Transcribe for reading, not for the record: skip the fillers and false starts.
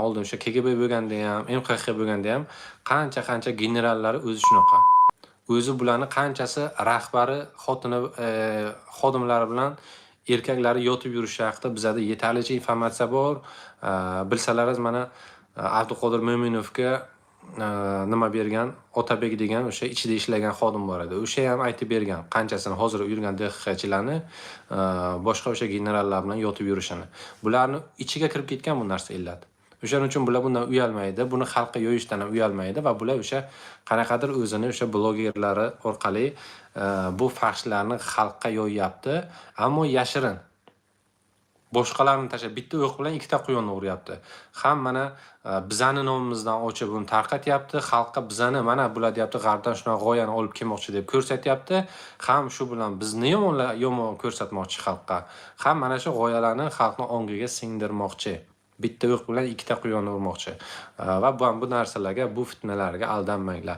oldin o'sha KGB bo'lganda ham, MQX bo'lganda ham qancha generallari o'zi shunaqa. O'zi bularni qanchasi rahbari, xotini, xodimlari bilan erkaklari yotib yurishi haqida bizda yetarlicha informatsiya bor. Bilsalaringiz mana Abduqodir Mo'minovga nima bergan, Otabek degan o'sha ichida ishlagan xodim bor edi. O'sha ham aytib bergan qanchasini hozir yurgan DXXchilarni boshqa o'sha generallar bilan yotib yurishini. Bularni ichiga kirib ketgan bu narsa illat. O'shaning uchun bular bundan uyalmaydi, buni xalqqa yo'yishdan ham uyalmaydi va bular o'sha qanaqadir o'zini o'sha blogerlari orqali bu faxshlarni xalqqa yo'yapti, ammo yashirin. Boshqalarni tashlab bitta o'q bilan ikkita quyonni uryapti. Ham mana bizani nomimizdan ochib uni tarqatyapti, xalqqa bizani mana bular deyapti, g'arbdan shunaqa g'oyani olib kelmoqchi deb ko'rsatyapti. Ham shu bilan bizni yomon ko'rsatmoqchi xalqqa. Ham mana shu g'oyalarni xalqning ongiga singdirmoqchi. Bitta o'q bilan ikkita quyonni urmoqchi. Va bu narsalarga, bu fitnalarga aldanmanglar.